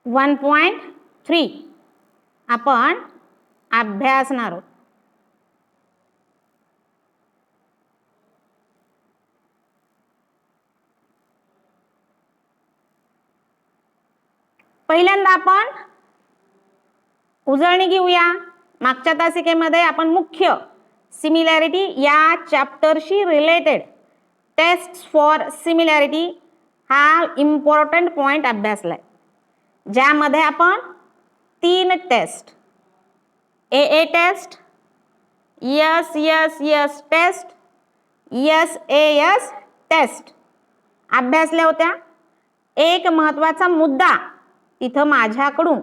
1.3 आपण अभ्यासणार आहोत. पहिल्यांदा आपण उजळणी घेऊया. मागच्या तासिकेमध्ये आपण मुख्य सिमिलॅरिटी या चॅप्टरशी रिलेटेड टेस्ट फॉर सिमिलॅरिटी हा इम्पॉर्टंट पॉइंट अभ्यासलाय, ज्यामध्ये आपण 3 test A test, S test, S test अभ्यासल्या होत्या. एक महत्त्वाचा मुद्दा तिथं माझ्याकडून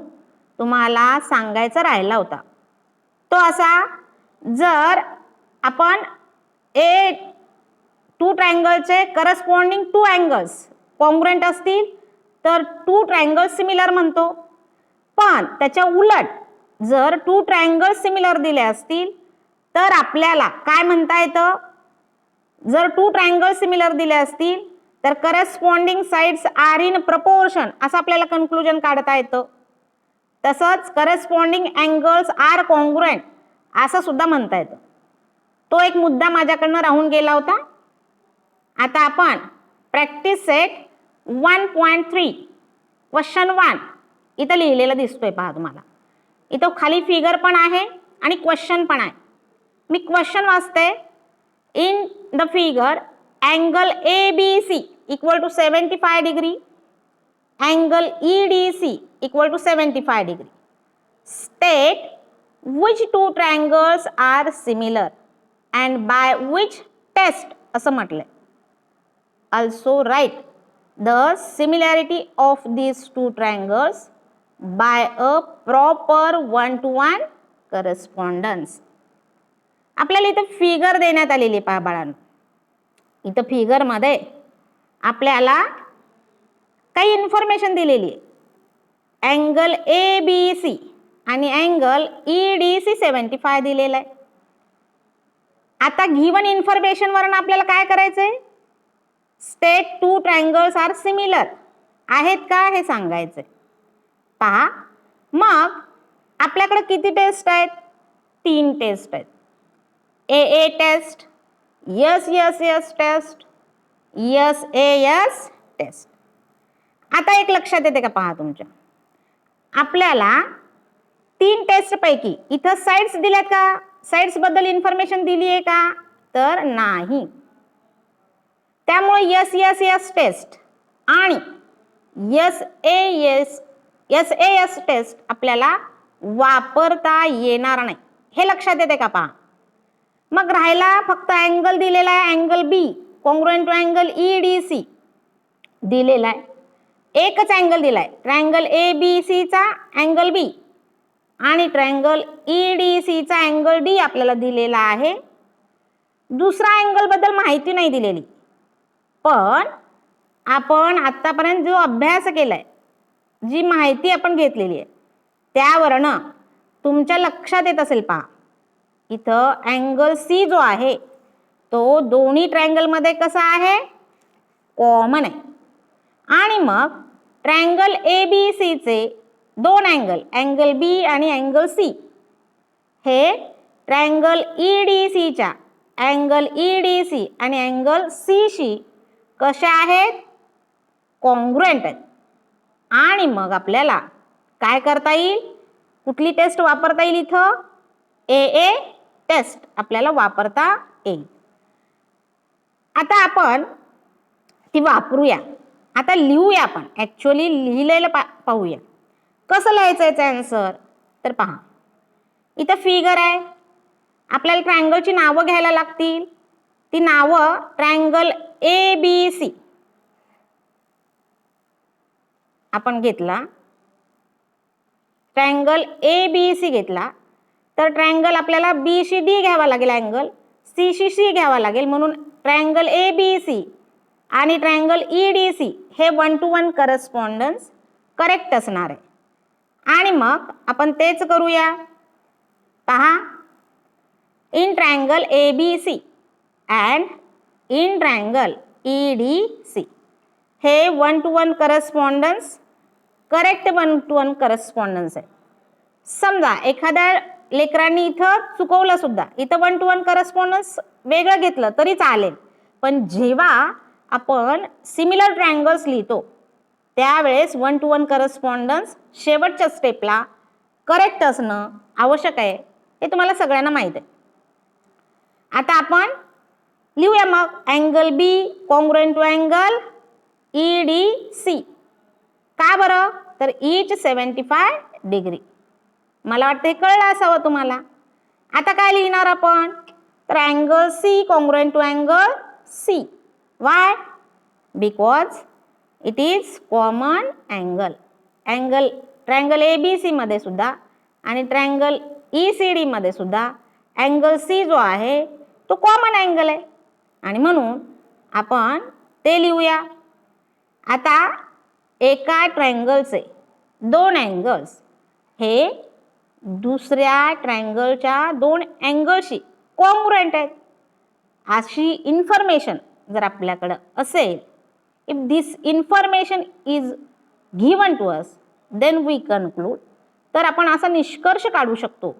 तुम्हाला सांगायचा राहिला होता. तो असा, जर आपण टू ट्रायंगलचे करस्पॉन्डिंग 2 अँगल्स कॉन्ग्रुएंट असतील तर 2 ट्रायंगल्स सिमिलर म्हणतो. पण त्याच्या उलट जर 2 ट्रायंगल्स सिमिलर दिले असतील तर आपल्याला काय म्हणता येतं? जर 2 ट्रायंगल्स सिमिलर दिले असतील तर corresponding sides are in proportion असं आपल्याला कन्क्लुजन काढता येतं. तसंच करस्पॉन्डिंग अँगल्स आर कॉन्ग्रुएंट असं सुद्धा म्हणता येतं. तो एक मुद्दा माझ्याकडनं राहून गेला होता. आता आपण प्रॅक्टिस सेट 1.3 क्वेश्चन 1 इथं लिहिलेला दिसतोय पहा तुम्हाला. इथं खाली फिगर पण आहे आणि क्वेश्चन पण आहे. मी क्वेश्चन वाचते. In the figure angle ABC equal to 75 degree, angle EDC equal to 75 degree. State which 2 triangles are similar and by which test असं म्हटलंय. Also write the similarity of these 2 triangles by a proper 1-to-1 correspondence. आपल्याला इथं figure देण्यात आलेली पहा बाळांनो. इथं figure मध्ये आपल्याला काही इन्फॉर्मेशन दिलेली आहे. अँगल ABC आणि अँगल EDC 75 दिलेला आहे. आता गिवन इन्फॉर्मेशन वरून आपल्याला काय करायचंय? स्टेट 2 ट्रायंगल्स आर सिमिलर आहेत का हे सांगायचंय. पहा, मग आपल्याकडे किती टेस्ट आहेत? 3 टेस्ट आहेत. A test, S test, S test. आता एक लक्षात येते का पहा तुमच्या, आपल्याला 3 टेस्ट पैकी इथं साइड्स दिल्यात का? साइड्स बद्दल इन्फॉर्मेशन दिली आहे का? तर नाही. त्यामुळे एस टेस्ट आणि एस टेस्ट आपल्याला वापरता येणार नाही. हे लक्षात येते का पहा. मग राहिला फक्त अँगल दिलेला आहे, angle B congruent to angle EDC दिलेला आहे. एकच अँगल दिलाय, ट्रायंगल ABC चा अँगल बी आणि ट्रायंगल EDC चा अँगल डी आपल्याला दिलेला आहे. दुसरा अँगल बद्दल माहिती नाही दिलेली. पण आपण आतापर्यंत जो अभ्यास केलाय, जी माहिती आपण घेतलेली आहे त्यावरनं तुमच्या लक्षात येत असेल पहा, इथं अँगल C जो आहे तो दोन्ही ट्रायंगल मध्ये कसा आहे? कॉमन आहे. आणि मग ट्रायंगल ABC चे 2 अँगल, अँगल B आणि अँगल C हे ट्रायंगल EDC च्या अँगल EDC आणि अँगल C शी कसे आहेत? कॉन्ग्रुएंट आहेत. आणि मग आपल्याला काय करता येईल? कुठली टेस्ट वापरता येईल? इथं ए टेस्ट आपल्याला वापरता येईल. आता आपण ती वापरूया. आता लिहूया. आपण ऍक्च्युअली लिहिलेलं पाहूया कसं लिहायचं याचं आन्सर. तर पहा, इथं फिगर आहे. आपल्याला ट्रायंगलची नावं घ्यायला लागतील. ती नावं ट्रायंगल ABC आपण घेतला, ट्रायंगल ABC घेतला तर ट्रायंगल आपल्याला B शी D घ्यावा लागेल, अँगल C शी C घ्यावा लागेल. म्हणून ट्रायंगल ABC आणि ट्रायंगल EDC हे 1-to-1 करस्पॉन्डन्स करेक्ट असणार आहे. आणि मग आपण तेच करूया. पहा, in triangle ABC and in triangle EDC हे 1-to-1 correspondence correct 1 to 1 correspondence आहे. समजा एखाद्या लेकरांनी इथं चुकवलं सुद्धा, इथं 1 to 1 करस्पॉन्डन्स वेगळं घेतलं तरी चालेल, पण जेव्हा आपण सिमिलर ट्रायंगल्स लिहितो त्यावेळेस 1 to 1 करस्पॉन्डन्स शेवटच्या स्टेपला करेक्ट असणं आवश्यक आहे, हे तुम्हाला सगळ्यांना माहीत आहे. आता आपण लिहूया मग angle B congruent to angle EDC. का बरं? तर ईच 75 डिग्री. मला वाटतं हे कळलं असावं तुम्हाला. आता काय लिहिणार आपण? तर angle C congruent to angle C. Why? Because it is common angle. Angle triangle ABC मध्ये सुद्धा आणि ट्रायंगल ECD मध्ये सुद्धा अँगल सी जो आहे तो कॉमन अँगल आहे आणि म्हणून आपण ते लिहूया. आता एका ट्रायंगलचे 2 अँगल्स हे दुसऱ्या ट्रायंगलच्या 2 अँगलशी कॉन्ग्रुएंट आहेत अशी इन्फॉर्मेशन जर आपल्याकडं असेल, if this information is given to us, then we conclude, तर आपण असा निष्कर्ष काढू शकतो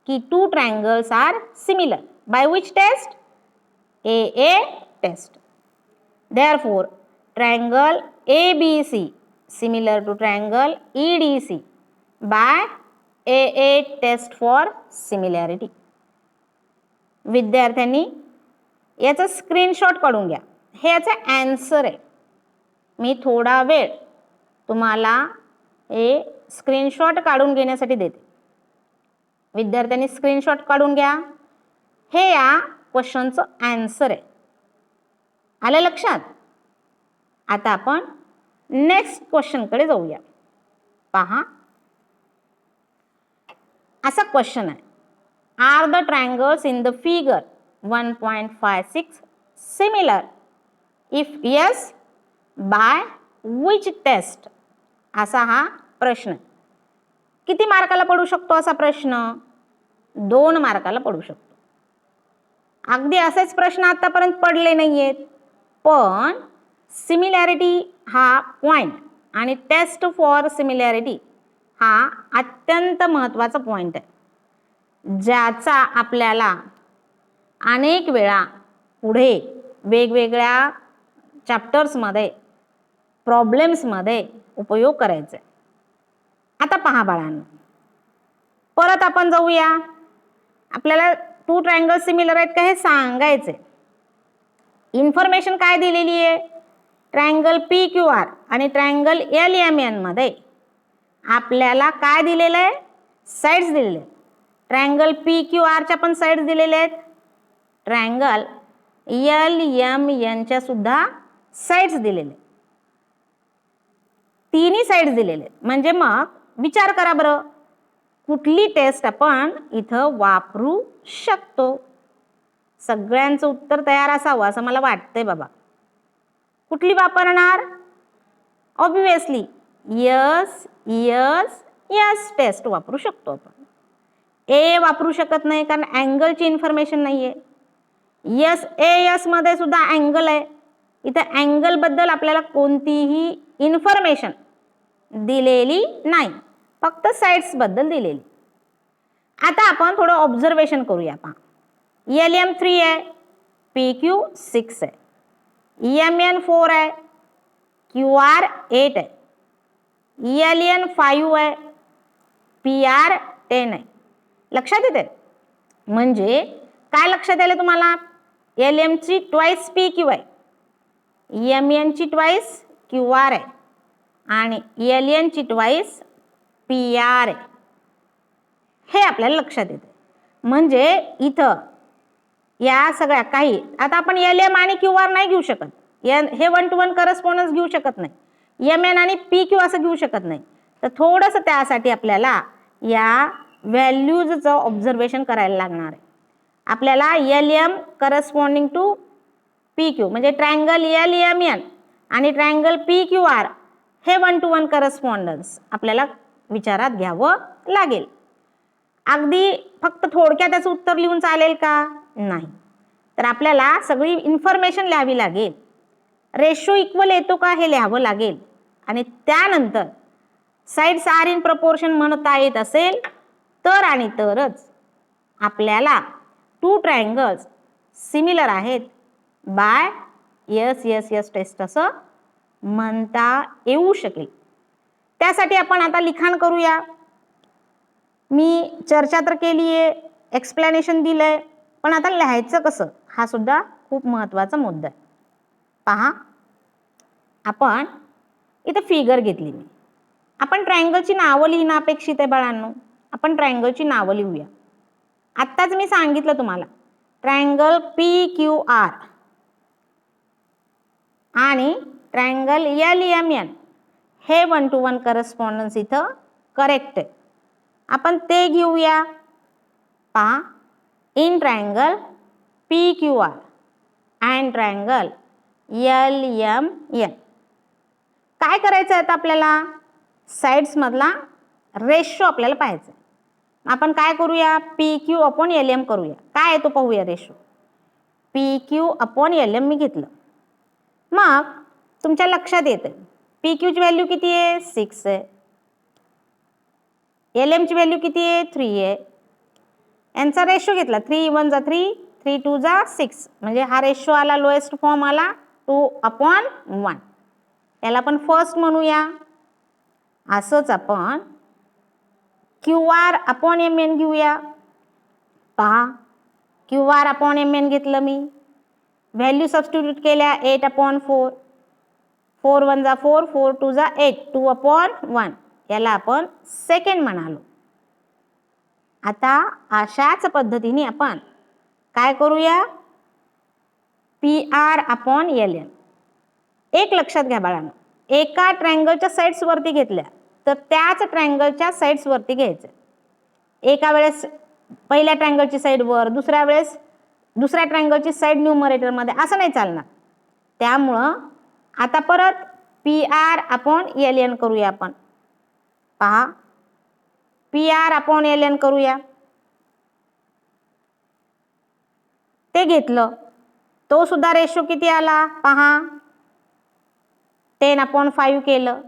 की 2 triangles are similar. By which test? AA test. Therefore, triangle ABC similar to triangle EDC by AA test for similarity. विद्यार्थ्यांनी याचा स्क्रीनशॉट काढून घ्या. हे याचं आन्सर आहे. मी थोडा वेळ तुम्हाला हे स्क्रीनशॉट काढून घेण्यासाठी देते. विद्यार्थ्यांनी स्क्रीनशॉट काढून घ्या. हे या क्वेश्चनचं आन्सर आहे. आलं लक्षात? आता आपण नेक्स्ट क्वेश्चनकडे जाऊया. पहा, असा क्वेश्चन आहे. Are the triangles in the figure 1.56 similar? If yes, by which test? असा हा प्रश्न. किती मार्काला पडू शकतो असा प्रश्न? 2 मार्काला पडू शकतो. अगदी असेच प्रश्न आतापर्यंत पडले नाही आहेत, पण सिमिलॅरिटी हा पॉईंट आणि टेस्ट फॉर सिमिलॅरिटी हा अत्यंत महत्त्वाचा पॉईंट आहे, ज्याचा आपल्याला अनेक वेळा पुढे वेगवेगळ्या चॅप्टर्समध्ये प्रॉब्लेम्समध्ये उपयोग करायचा आहे. आता पहा बाळांनो, परत आपण जाऊया. आपल्याला 2 ट्रायंगल सिमिलर आहेत का हे सांगायचे. इन्फॉर्मेशन काय दिलेली आहे? ट्रायंगल PQR आणि ट्रायंगल LMN मध्ये आपल्याला काय दिलेलं आहे? साइड्स दिलेले आहेत. ट्रायंगल PQRच्या पण साइड्स दिलेल्या आहेत, ट्रायंगल LMN च्या सुद्धा साइड्स दिलेले आहेत. तिन्ही साइड्स दिलेले आहेत. म्हणजे मग विचार करा बरं, कुठली टेस्ट आपण इथं वापरू शकतो? सगळ्यांचं उत्तर तयार असावं असं मला वाटतंय बाबा. कुठली वापरणार? Obviously S S S test वापरू शकतो आपण. ए वापरू शकत नाही कारण अँगलची इन्फॉर्मेशन नाही आहे. यस मध्ये सुद्धा अँगल आहे. इथं अँगलबद्दल आपल्याला कोणतीही इन्फॉर्मेशन दिलेली नाही, फक्त साइड्सबद्दल दिलेली. आता आपण थोडं ऑब्झर्वेशन करूया. पहा, LM 3 आहे, PQ 6 आहे, MN 4 आहे, QR 8 आहे, LN 5 आहे, PR 10 आहे. लक्षात येते? म्हणजे काय लक्षात आलं तुम्हाला? LM ची ट्वाइस PQ आहे, MN ची ट्वाइस QR आहे आणि LN ची ट्वाइस PR आहे. हे आपल्याला लक्षात येते. म्हणजे इथं या सगळ्या काही, आता आपण LM आणि QR नाही घेऊ शकत, हे 1 to 1 करस्पॉन्डन्स घेऊ शकत नाही, MN आणि PQ असं घेऊ शकत नाही. तर थोडंसं त्यासाठी आपल्याला या व्हॅल्यूजचं ऑब्झर्वेशन करायला लागणार आहे. आपल्याला LM करस्पॉन्डिंग टू PQ म्हणजे ट्रायंगल LMN आणि ट्रायंगल PQR हे 1 to 1 करस्पॉन्डन्स आपल्याला विचारात घ्यावं लागेल. अगदी फक्त थोडक्यात त्याचं उत्तर लिहून चालेल का? नाही. तर आपल्याला सगळी इन्फॉर्मेशन लिहावी लागेल. रेशो इक्वल येतो का हे लिहावं लागेल आणि त्यानंतर साईड्स आर इन प्रपोर्शन म्हणता येत असेल तर आणि तरच आपल्याला टू ट्रायंगल्स सिमिलर आहेत by S S S test असं म्हणता येऊ शकेल. त्यासाठी आपण आता लिखाण करूया. मी चर्चा तर केली आहे, एक्सप्लेनेशन दिलंय, पण आता लिहायचं कसं हा सुद्धा खूप महत्त्वाचा मुद्दा आहे. पहा, आपण इथे फिगर घेतली. मी आपण ट्रायंगलची नावं लिहिणं अपेक्षित आहे बाळांनो. आपण ट्रायंगलची नावं लिहूया. आत्ताच मी सांगितलं तुम्हाला ट्रायंगल PQR आणि ट्रायंगल LMN हे 1 to 1 करस्पॉन्डन्स इथं करेक्ट आहे. आपण ते घेऊया. पहा, in triangle PQR and triangle LMN काय करायचं आहे आपल्याला? साइड्स मधला रेशो आपल्याला पाहायचा. आपण काय करूया? PQ अपॉन LM करूया. काय आहे तो पाहूया रेशो. PQ अपॉन LM मी घेतलं. मग तुमच्या लक्षात येते PQ ची व्हॅल्यू किती आहे? 6 आहे. LM ची व्हॅल्यू किती आहे? 3 आहे. यांचा रेशो घेतला 3 1 जा 3 3 2 जा 6 म्हणजे हा रेशो आला, लोएस्ट फॉर्म आला 2/1. याला आपण फर्स्ट म्हणूया. असंच आपण QR अपॉन MN घेऊया. पहा, QR अपॉन MN घेतलं मी, व्हॅल्यू सबस्टिट्यूट केल्या 8/4 4 1 जा 4 4 2 जा 8 2/1. याला आपण सेकंड म्हणालो. आता अशाच पद्धतीने आपण काय करूया? PR upon LM. एक लक्षात घ्या बाळांनो, एका ट्रायंगलच्या साइड्स वरती घेतल्या तर त्याच ट्रायंगलच्या साइड्स वरती घ्यायचं. एका वेळेस पहिल्या ट्रायंगलची साइड वर, दुसऱ्या वेळेस दुसऱ्या ट्रायंगलची साइड न्यूमरेटर मध्ये, असं नाही चालणार. त्यामुळं आता परत PR अपॉन LN करूया आपण. पहा, PR अपॉन LN करूया. ते घेतलं, तो सुद्धा रेशो किती आला? पहा, 10/5 केलं,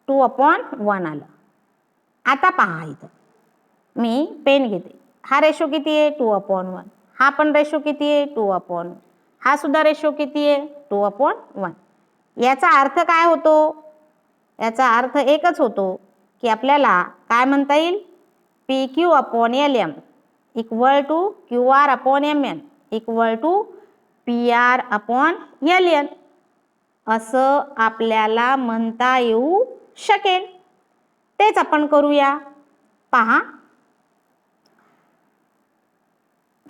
2/1 आलं. आता पहा, इथं मी पेन घेते. हा रेशो किती आहे? 2/1. हा पण रेशो किती आहे? 2/1. हा सुद्धा रेशो किती आहे? 2/1. याचा अर्थ काय होतो? याचा अर्थ एकच होतो की आपल्याला काय म्हणता येईल? PQ upon LM equal to QR upon MN equal to PR upon LN असं आपल्याला म्हणता येऊ शकेल. तेच आपण करूया. पहा,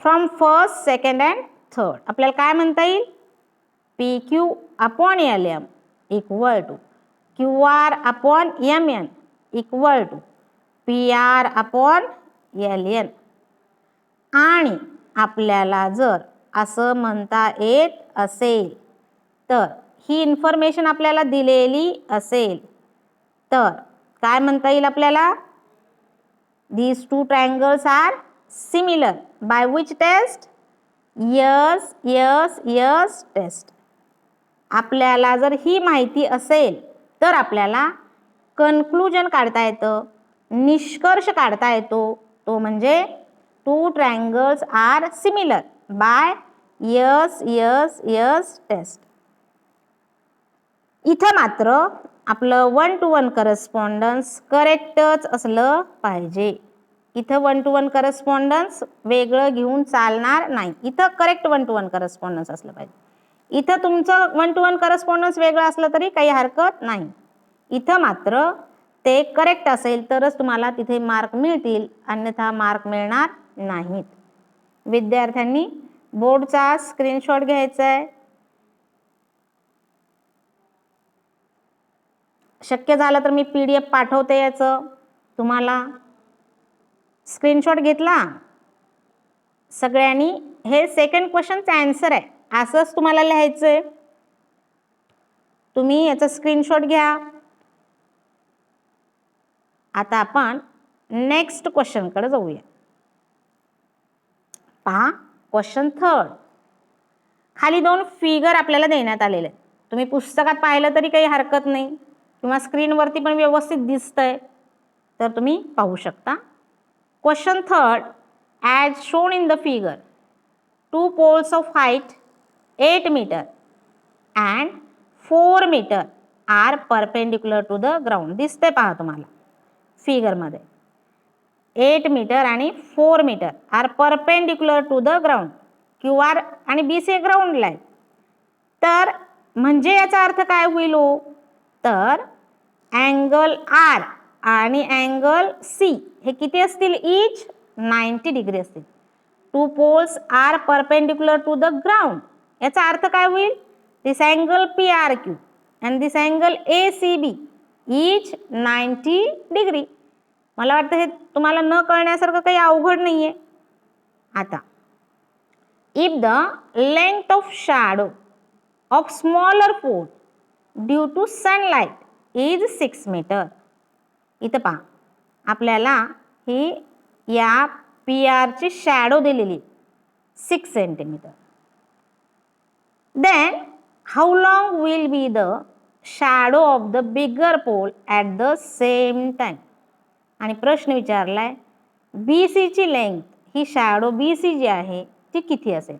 from first, second and third आपल्याला काय म्हणता येईल? PQ upon LM equal to QR upon MN equal to PR upon LN. आणि आपल्याला जर असं म्हणता येत असेल तर, ही इन्फॉर्मेशन आपल्याला दिलेली असेल तर काय म्हणता येईल आपल्याला? These two triangles are similar by which test? Yes yes yes test. आपल्याला जर ही माहिती असेल तर आपल्याला कन्क्लुजन काढता येतं, निष्कर्ष काढता येतो. तो म्हणजे two triangles are similar by S S S test. इथं मात्र आपलं 1 to 1 करस्पॉन्डन्स करेक्टच असलं पाहिजे. इथं 1 to 1 करस्पॉन्डन्स वेगळं घेऊन चालणार नाही. इथं करेक्ट 1 to 1 करस्पॉन्डन्स असलं पाहिजे. इथं तुमचं 1 to 1 करस्पॉन्डन्स वेगळं असलं तरी काही हरकत नाही. इथं मात्र ते करेक्ट असेल तरच तुम्हाला तिथे मार्क मिळतील, अन्यथा मार्क मिळणार नाहीत. विद्यार्थ्यांनी बोर्डचा स्क्रीनशॉट घ्यायचा आहे. शक्य झालं तर मी PDF पाठवते याचं तुम्हाला. स्क्रीनशॉट घेतला सगळ्यांनी. हे सेकंड क्वेश्चनचं आन्सर आहे, असंच तुम्हाला लिहायचंय. तुम्ही याचा स्क्रीनशॉट घ्या. आता आपण नेक्स्ट क्वेश्चनकडे जाऊया. पहा, क्वेश्चन थर्ड. खाली 2 फिगर आपल्याला देण्यात आलेले आहेत. तुम्ही पुस्तकात पाहिलं तरी काही हरकत नाही. किंवा स्क्रीनवरती पण व्यवस्थित दिसतंय तर तुम्ही पाहू शकता. Question third, as shown in the figure, 2 poles of height 8 meter and 4 meter are perpendicular to the ground. दिसतंय पहा तुम्हाला फिगरमध्ये 8 मीटर आणि 4 metre are perpendicular to the ground. Q R आणि बी सी ग्राउंडला आहे. तर म्हणजे याचा अर्थ काय होईल हो, तर अँगल आर आणि अँगल सी हे किती असतील, इच 90 डिग्री असतील. 2 poles are perpendicular to the ground. याचा अर्थ काय होईल, this angle P R Q and this angle A C B each 90 degree. मला वाटतं हे तुम्हाला न कळण्यासारखं काही अवघड नाही आहे. आता if the length of shadow of smaller pole due to sunlight is 6 metre. इथं पहा आपल्याला ही या पी आरची शॅडो दिलेली 6 centimetre. Then how long will be the shadow of the bigger pole at the same time. आणि प्रश्न विचारलाय B सीची length, ही शॅडो बी सी जी आहे ती किती असेल.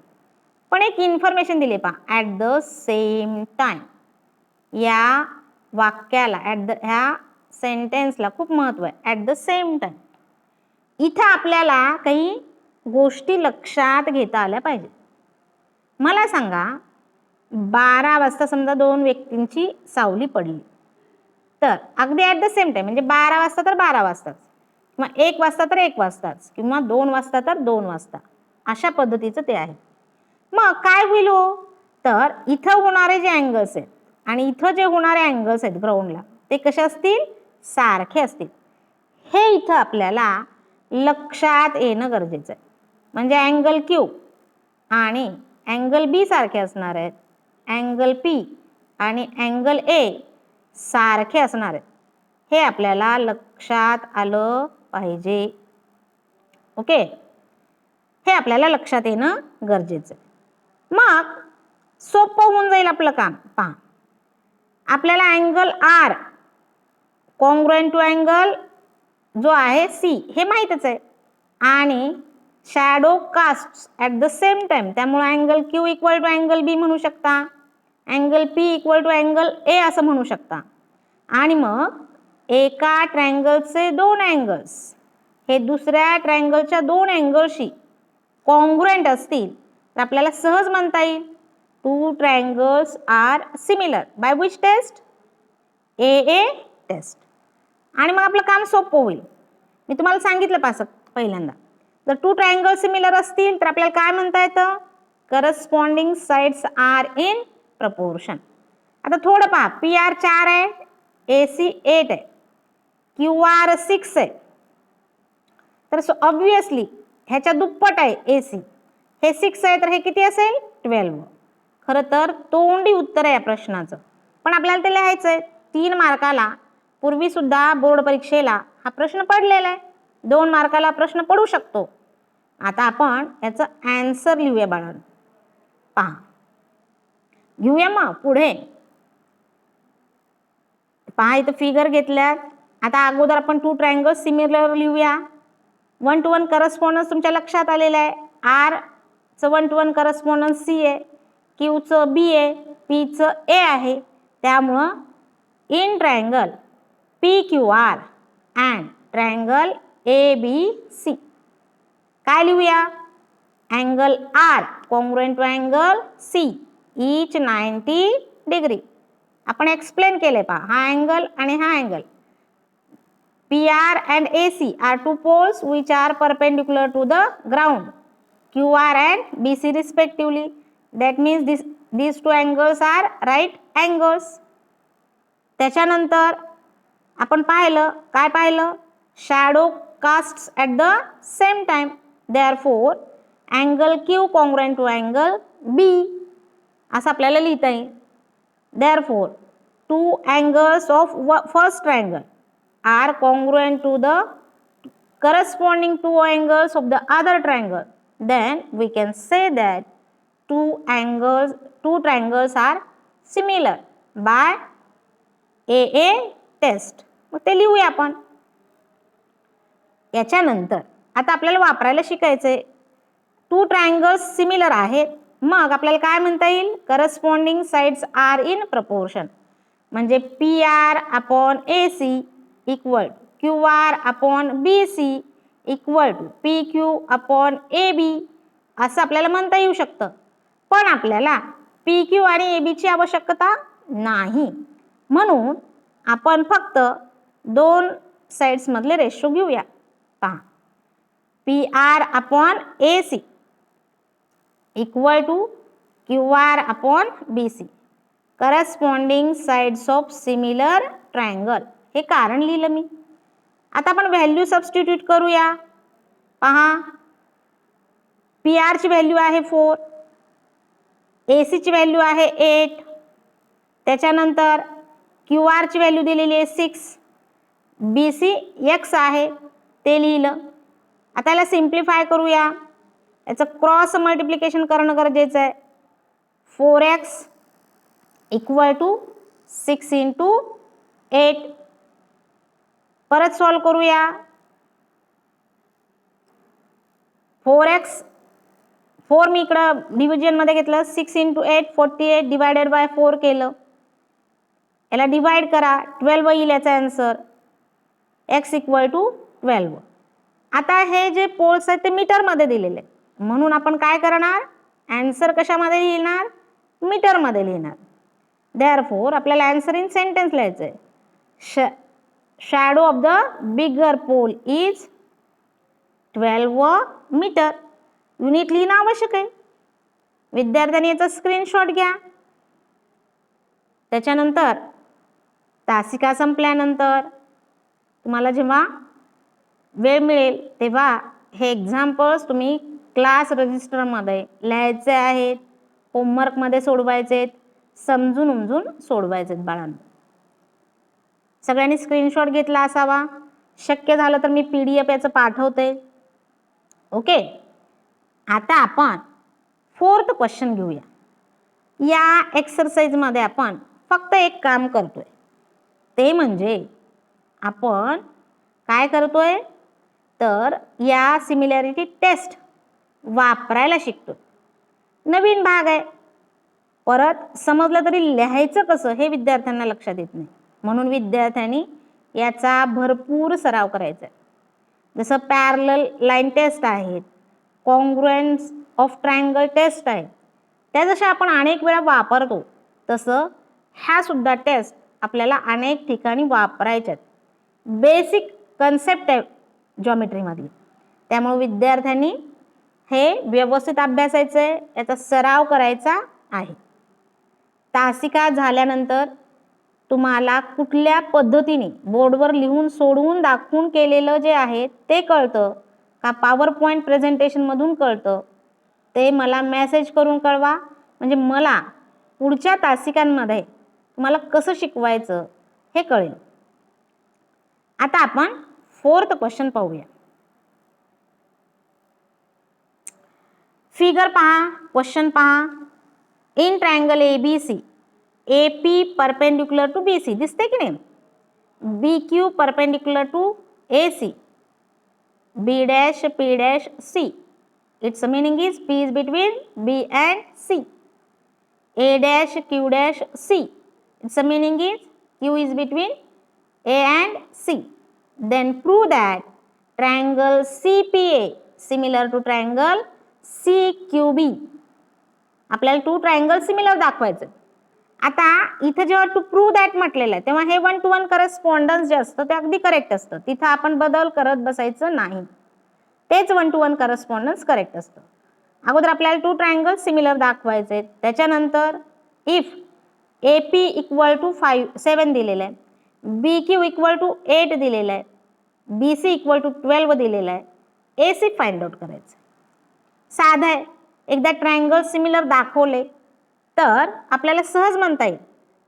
पण एक इन्फॉर्मेशन दिली पहा, ॲट द सेम टाइम. या वाक्याला ह्या सेंटेन्सला खूप महत्त्व आहे, ॲट द सेम टाइम. इथं आपल्याला काही गोष्टी लक्षात घेता आल्या पाहिजे. मला सांगा 12 वाजता समजा 2 व्यक्तींची सावली पडली, तर अगदी ॲट द सेम टाइम म्हणजे 12 वाजता तर 12 वाजताच, किंवा 1 वाजता तर 1 वाजताच, किंवा 2 वाजता तर 2 वाजता, अशा पद्धतीचं ते आहे. मग काय होईल हो, तर इथं होणारे जे अँगल्स आहेत आणि इथं जे होणारे अँगल्स आहेत ग्राउंडला ते कसे असतील, सारखे असतील. हे इथं आपल्याला लक्षात येणं गरजेचं आहे. म्हणजे अँगल क्यू आणि अँगल बी सारखे असणार आहेत, अँगल पी आणि अँगल ए सारखे असणार आहेत. हे आपल्याला लक्षात आलं पाहिजे. ओके, हे आपल्याला लक्षात येणं गरजेचं आहे. मग सोपं होऊन जाईल आपलं काम. पहा आपल्याला angle R congruent to angle जो आहे सी हे माहीतच आहे, आणि shadow cast at the same time, त्यामुळे angle Q equal to angle B म्हणू शकता, angle P equal to angle A असं म्हणू शकता. आणि मग एका ट्रायंगलचे 2 अँगल्स हे दुसऱ्या ट्रायंगलच्या 2 अँगलशी कॉन्ग्रुएंट असतील तर आपल्याला सहज म्हणता येईल 2 triangles are similar by which test, A test. आणि मग आपलं काम सोपं होईल. मी तुम्हाला सांगितलं पास पहिल्यांदा, जर 2 ट्रायंगल सिमिलर असतील तर आपल्याला काय म्हणता येतं, corresponding sides are in proportion. आता थोडं पहा, पी आर 4 आहे, ए सी 8 आहे, क्यू आर 6 आहे, तर ऑब्विसली ह्याच्या दुप्पट आहे ए सी. हे 6 आहे तर हे किती असेल, 12. खरं तर तोंडी उत्तर आहे या प्रश्नाचं, पण आपल्याला ते लिहायचं आहे. 3 मार्काला पूर्वीसुद्धा बोर्ड परीक्षेला हा प्रश्न पडलेला आहे, 2 मार्काला प्रश्न पडू शकतो. आता आपण याचं ॲन्सर लिहूया बाळांनो. पहा घेऊया मग पुढे. पहा इथं फिगर घेतल्यात. आता अगोदर आपण 2 ट्रायंगल सिमिलर लिहूया. 1 to 1 करस्पॉन्डन्स तुमच्या लक्षात आलेला आहे. आरचं 1 to 1 करस्पॉन्डन्स सी आहे, क्यूचं बी आहे, पीचं ए आहे. त्यामुळं in triangle P Q R and triangle A B C काय लिहूया, angle R congruent to angle C each 90 degree. आपण एक्सप्लेन केले पहा, हा अँगल आणि हा angle PR and AC are 2 poles which are perpendicular to the ground, QR and BC respectively. That means these 2 angles are right angles. त्याच्यानंतर आपण पाहिलं, काय पाहिलं, shadow casts at the same time. Therefore, angle Q congruent to angle B असं आपल्याला लिहिता येईल. Therefore, 2 angles of first triangle are congruent to the corresponding 2 angles of the other triangle. Then we can say that 2 triangles are similar by A test, मग ते लिहूया आपण. याच्यानंतर आता आपल्याला वापरायला शिकायचंय. टू ट्रायंगल्स सिमिलर आहेत, मग आपल्याला काय म्हणता येईल, corresponding sides are in proportion. म्हणजे P R upon A C equal Q R upon B C equal to P Q upon A B असं आपल्याला म्हणता येऊ शकतं. पण आपल्याला पी क्यू आणि ए बीची आवश्यकता नाही, म्हणून आपण फक्त दोन साइड्स मधले रेशो घेऊया. पहा, P R upon A C equal to Q R upon B C, corresponding sides of similar triangle. हे कारण लिहिलं मी. आता आपण व्हॅल्यू सबस्टिट्यूट करूया. पहा, पी आर ची व्हॅल्यू आहे 4, ए सी ची व्हॅल्यू आहे 8, त्याच्यानंतर क्यू आर ची व्हॅल्यू दिलेली आहे 6, बी सी एक्स आहे ते लिहिलं. आता याला सिम्प्लिफाय करूया. याचं क्रॉस मल्टिप्लिकेशन करणं गरजेचं आहे. 4x equal to 6 into 8. परत सॉल्व करूया. 4x 4 मी इकडं डिव्हिजनमध्ये घेतलं, 6 इंटू 8 48 डिवायडेड बाय 4 केलं. याला डिवाइड करा, 12 येईल याचा आन्सर. x equal to 12. आता हे जे पोल्स आहेत ते मीटरमध्ये दिलेले, म्हणून आपण काय करणार, आन्सर कशामध्ये लिहिणार, मीटरमध्ये लिहिणार. देअरफॉर आपल्याला आन्सर इन सेंटेन्स लिहायचं आहे. Shadow of the bigger pole is 12 metre. Unit लिहिणं आवश्यक आहे. विद्यार्थ्यांनी याचा स्क्रीनशॉट घ्या. त्याच्यानंतर तासिका संपल्यानंतर तुम्हाला जेव्हा वेळ मिळेल तेव्हा हे एक्झाम्पल्स तुम्ही क्लास रजिस्टरमध्ये लिहायचे आहेत, होमवर्कमध्ये सोडवायचे आहेत, समजून उमजून सोडवायचे आहेत बाळांनो. सगळ्यांनी स्क्रीनशॉट घेतला असावा. शक्य झालं तर मी PDF याचं पाठवते. ओके, आता आपण 4th क्वेश्चन घेऊया. या एक्सरसाइजमध्ये आपण फक्त एक काम करतोय, ते म्हणजे आपण काय करतोय तर या सिमिलॅरिटी टेस्ट वापरायला शिकतो. नवीन भाग आहे. परत समजलं तरी लिहायचं कसं हे विद्यार्थ्यांना लक्षात येत नाही, म्हणून विद्यार्थ्यांनी याचा भरपूर सराव करायचा आहे. जसं पॅरलल लाईन टेस्ट आहेत, कॉन्ग्रुएन्स ऑफ ट्रायंगल टेस्ट आहे, त्या जशा आपण अनेक वेळा वापरतो तसं ह्या सुद्धा टेस्ट आपल्याला अनेक ठिकाणी वापरायच्या आहेत. बेसिक कन्सेप्ट आहे जॉमेट्रीमधली, त्यामुळे विद्यार्थ्यांनी हे व्यवस्थित अभ्यासायचं आहे, याचा सराव करायचा आहे. तासिका झाल्यानंतर तुम्हाला कुठल्या पद्धतीने बोर्डवर लिहून सोडवून दाखवून केलेलं जे आहे ते कळतं का पॉवर पॉईंट प्रेझेंटेशनमधून कळतं, ते मला मेसेज करून कळवा. म्हणजे मला पुढच्या तासिकांमध्ये तुम्हाला कसं शिकवायचं हे कळेल. आता आपण 4th क्वेश्चन पाहूया. फिगर पहा, क्वेश्चन पहा. In triangle ABC AP perpendicular to BC दिसते की नाही, BQ perpendicular to AC, B dash P dash C. Its meaning is P is between B and C. A dash Q dash C. Its meaning is Q is between A and C. Then prove that triangle CPA similar to triangle CQB. आपल्याला 2 triangle similar दाखवायचं. आता इथे जेव्हा to prove that म्हटलेलं आहे तेव्हा हे 1 to 1 correspondence जे असतं ते अगदी करेक्ट असतं. तिथं आपण बदल करत बसायचं नाही, तेच 1 to 1 करस्पॉन्डन्स करेक्ट असतं. अगोदर आपल्याला 2 ट्रायंगल सिमिलर दाखवायचे. त्याच्यानंतर इफ AP इक्वल टू 7 दिलेलं आहे, BQ इक्वल टू 8 दिलेलं आहे, BC इक्वल टू 12 दिलेलं आहे, AC फाइंड आउट करायचं. साधं आहे. एकदा ट्रायंगल सिमिलर दाखवले तर आपल्याला सहज म्हणता येईल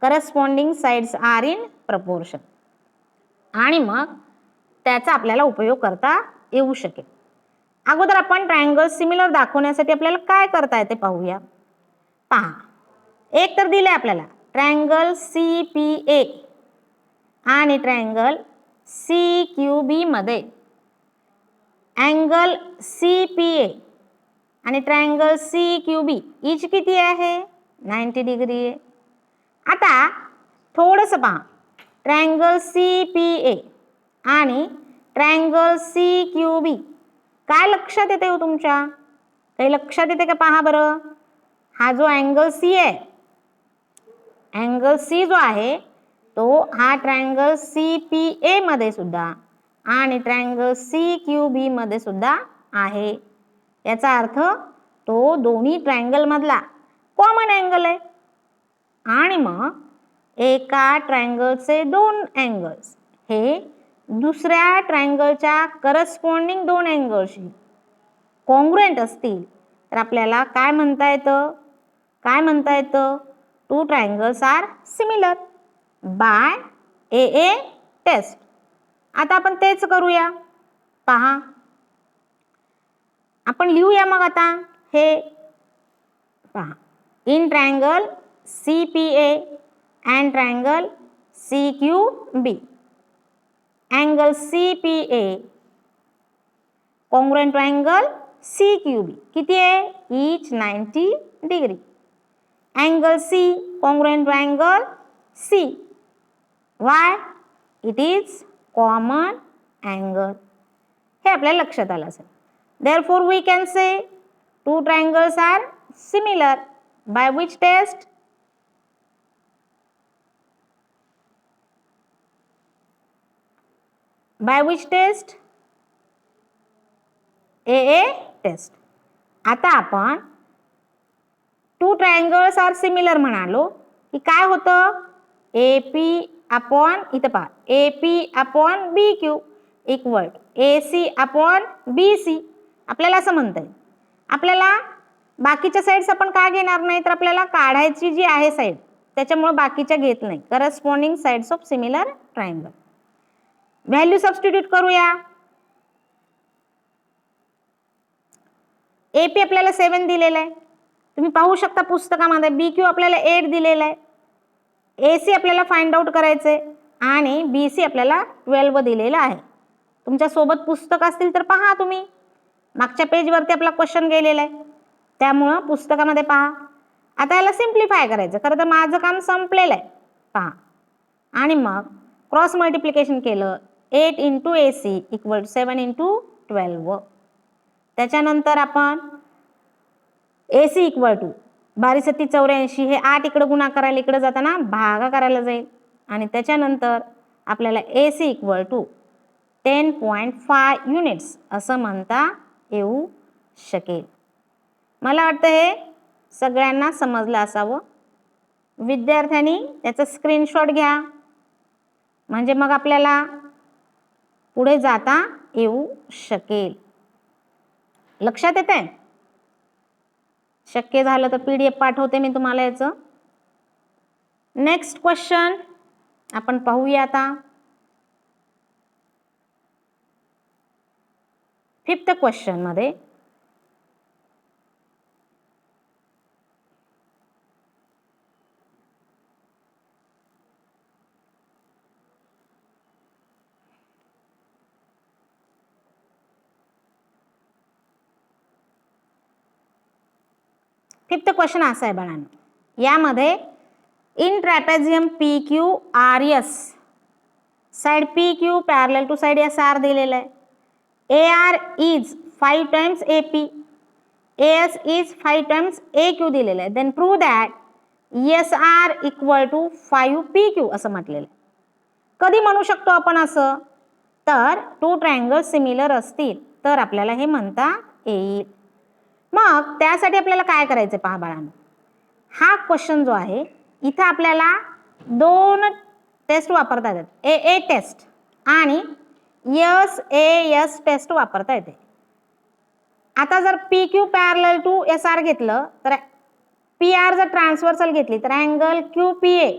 corresponding sides are in proportion, आणि मग त्याचा आपल्याला उपयोग करता येऊ शकेल. अगोदर आपण ट्रायंगल सिमिलर दाखवण्यासाठी आपल्याला काय करता येते पाहूया. पहा, एक तर दिले आपल्याला ट्रायंगल CPA आणि ट्रायंगल सी क्यू बी मध्ये अँगल सी पी ए आणि triangle C Q B each किती आहे 90 डिग्री आहे. आता थोडंसं पहा ट्रायंगल सी पी ए आणि ट्रायंगल सी क्यू बी काय लक्षात येते हो तुमच्या? काही लक्षात येते का पहा बरं. हा जो अँगल सी आहे, अँगल सी जो आहे तो हा ट्रायंगल सी पी ए मध्ये सुद्धा आणि ट्रायंगल सी क्यू बी मध्ये सुद्धा आहे. याचा अर्थ तो दोन्ही ट्रायंगल मधला कॉमन अँगल आहे. आणि मग एका ट्रायंगलचे दोन अँगल्स हे दुसऱ्या ट्रायंगलच्या करस्पॉन्डिंग दोन अँगलशी कॉन्ग्रुएंट असतील तर आपल्याला काय म्हणता येतं? काय म्हणता येतं? Two triangles are similar by A test. आता आपण तेच करूया. पहा आपण लिहूया मग आता हे. पहा in triangle C P A and triangle C Q B angle C P A congruent to angle C Q B किती आहे? Each 90 degree. Angle C congruent to angle C. Why? It is common angle. हे आपल्याला लक्षात आलं असेल. Therefore we can say two triangles are similar by which test? By which test? AA test. आता आपण to triangles are similar म्हणालो की काय होतं? AP अपॉन इथं पहा AP upon BQ equal AC upon BC. आपल्याला असं म्हणता येईल. आपल्याला बाकीच्या साईड्स आपण काय घेणार नाही तर आपल्याला काढायची जी आहे साईड त्याच्यामुळे बाकीच्या घेत नाही. Corresponding sides of similar triangle. Value substitute करूया. AP आपल्याला 7 दिलेलं आहे. तुम्ही पाहू शकता पुस्तकामध्ये. BQ आपल्याला 8 दिलेलं आहे. AC आपल्याला फाइंड आउट करायचे आणि BC आपल्याला 12 दिलेलं आहे. तुमच्या सोबत पुस्तक असतील तर पहा तुम्ही. मागच्या पेजवरती आपला क्वेश्चन गेलेला आहे त्यामुळं पुस्तकामध्ये पहा. आता याला सिम्प्लिफाय करायचं. खरं तर माझं काम संपलेलं आहे. पहा आणि मग क्रॉस मल्टिप्लिकेशन केलं. 8 इंटू AC इक्वल 7 इंटू 12. त्याच्यानंतर आपण AC इक्वल टू 12×7=84 हे 8 इकडं गुणा करायला इकडं जाताना भागा करायला जाईल आणि त्याच्यानंतर आपल्याला AC इक्वल टू 10.5 युनिट्स असं म्हणता येऊ शकेल. मला वाटतं हे सगळ्यांना समजलं असावं. विद्यार्थ्यांनी त्याचा स्क्रीनशॉट घ्या म्हणजे मग आपल्याला पुढे जाता येऊ शकेल. लक्षात येतंय? शक्य झालं तर PDF पाठवते मी तुम्हाला याचं. नेक्स्ट क्वेश्चन आपण पाहूया आता. 5th क्वेश्चन मध्ये फिफ्थ क्वेश्चन असा आहे बाळांनो. यामध्ये in trapezium PQRS side PQ parallel to side SR दिलेलं आहे. AR is 5 times AP. AS is 5 times AQ दिलेलं आहे. Then prove that SR equal to 5 PQ असं म्हटलेलं आहे. कधी म्हणू शकतो आपण असं? तर टू ट्रायंगल सिमिलर असतील तर आपल्याला हे म्हणता येईल. मग त्यासाठी आपल्याला काय करायचं पहा बाळांनो. हा क्वेश्चन जो आहे इथं आपल्याला दोन टेस्ट वापरता येतात. AA टेस्ट आणि SAS टेस्ट वापरता येते. आता जर PQ पॅरलल टू SR घेतलं तर PR जर ट्रान्सव्हर्सल घेतली तर अँगल QPA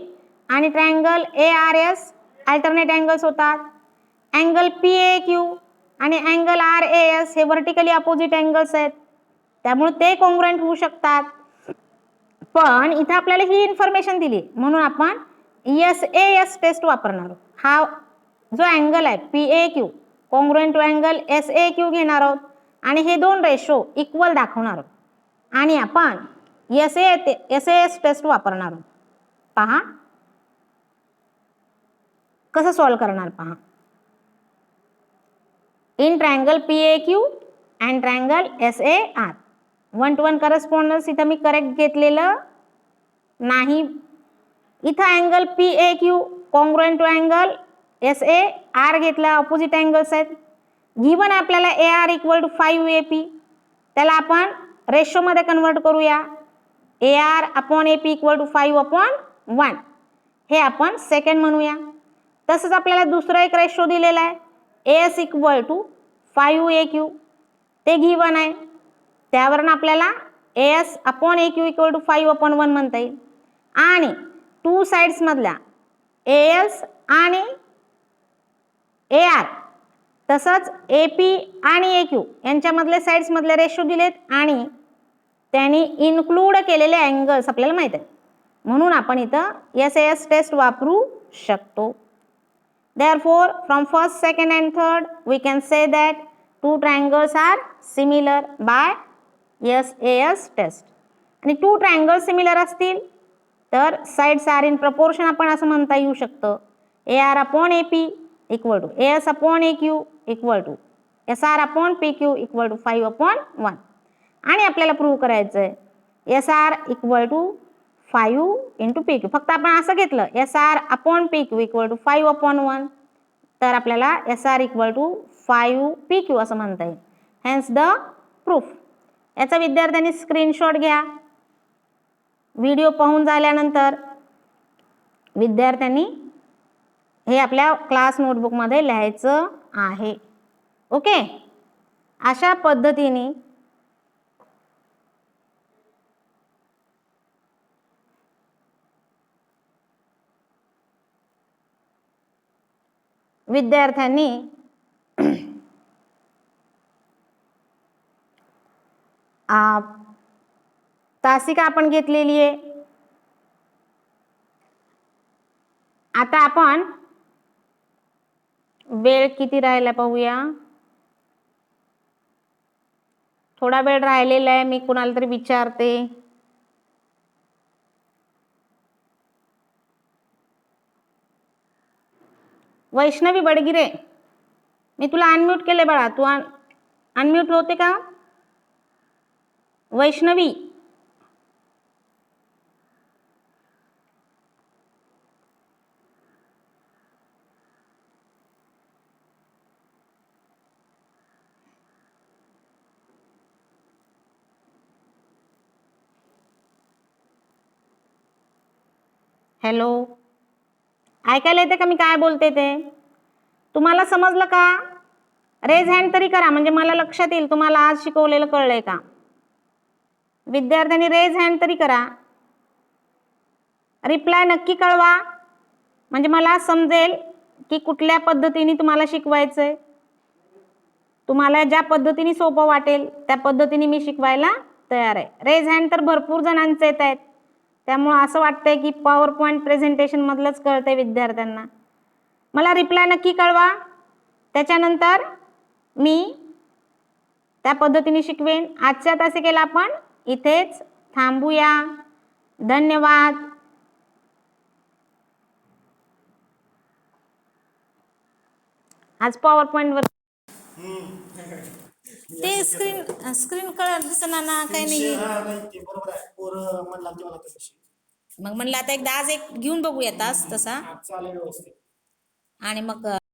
आणि ट्रायंगल ARS अल्टरनेट अँगल्स होतात. अँगल PAQ आणि अँगल RAS हे व्हर्टिकली अपोजिट अँगल्स आहेत त्यामुळे ते कॉन्ग्रुएंट होऊ शकतात. पण इथं आपल्याला ही इन्फॉर्मेशन दिली म्हणून आपण SAS टेस्ट वापरणार. हा जो अँगल आहे PAQ congruent to angle SAQ घेणार आहोत आणि हे दोन रेशो इक्वल दाखवणार आहोत आणि आपण SAS टेस्ट वापरणार आहोत. पहा कसं सॉल्व करणार पहा. In triangle PAQ and triangle SAR 1:1 correspondence इथं मी करेक्ट घेतलेलं नाही. इथं angle PAQ congruent to angle SAR घेतला, ऑपोजिट अँगल्स आहेत. गिवन आपल्याला AR इक्वल टू 5AP, त्याला आपण रेशोमध्ये कन्वर्ट करूया. AR upon AP equal to 5/1 हे आपण सेकंड म्हणूया. तसंच आपल्याला दुसरा एक रेशो दिलेला आहे AS इक्वल टू 5AQ, ते गिवन आहे. त्यावरून आपल्याला AS upon AQ equal to 5/1 म्हणता येईल. आणि टू साइड्स मधल्या AS आणि AR तसंच AP आणि AQ यांच्यामधले साइड्स मधले रेशो दिलेत आणि त्यांनी इन्क्लूड केलेले अँगल्स आपल्याला माहित आहेत, म्हणून आपण इथं SAS टेस्ट वापरू शकतो. Therefore, from first, second and third, we can say that two triangles are similar by SAS test. आणि two triangles similar असतील तर sides are in proportion आपण असं म्हणता येऊ शकतं. AR upon AP equal to AS upon AQ equal to SR upon PQ equal to 5/1. आणि आपल्याला प्रूव्ह करायचं आहे SR equal to 5 into PQ. फक्त आपण असं घेतलं SR upon PQ equal to 5/1 तर आपल्याला SR इक्वल टू 5PQ असं म्हणता येईल. Hence the proof. याचा विद्यार्थ्यांनी स्क्रीनशॉट घ्या. व्हिडिओ पाहून झाल्यानंतर विद्यार्थ्यांनी हे आपल्या क्लास नोटबुकमध्ये लिहायचं आहे. ओके, अशा पद्धतीने विद्यार्थ्यांनी तासिका आपण घेतलेली आहे. आता आपण वेळ किती राहिला पाहूया. थोडा वेळ राहिलेला आहे, मी कुणाला तरी विचारते. वैष्णवी बडगिरे, मी तुला अनम्यूट केले बाळा, तू अनम्यूट होते का वैष्णवी? हॅलो, ऐकायला येते का मी काय बोलते ते? तुम्हाला समजलं का? रेज हँड तरी करा म्हणजे मला लक्षात येईल तुम्हाला आज शिकवलेलं कळलंय का. विद्यार्थ्यांनी रेज हँड तरी करा, रिप्लाय नक्की कळवा म्हणजे मला समजेल की कुठल्या पद्धतीने तुम्हाला शिकवायचंय. तुम्हाला ज्या पद्धतीने सोपं वाटेल त्या पद्धतीने मी शिकवायला तयार आहे. रेज हँड तर भरपूर जणांचे येत आहेत, त्यामुळे असं वाटतंय की पॉवर पॉईंट प्रेझेंटेशन मधलंच कळतंय विद्यार्थ्यांना. मला रिप्लाय नक्की कळवा, त्याच्यानंतर मी त्या पद्धतीने शिकवेन. आजच्या तासिकेला आपण इथेच थांबूया. धन्यवाद. आज पॉवर पॉईंट वर ते स्क्रीन कळत दिसणार ना काही नाही. मग म्हणलं आता एकदा आज एक घेऊन बघूया तास तसा आणि मग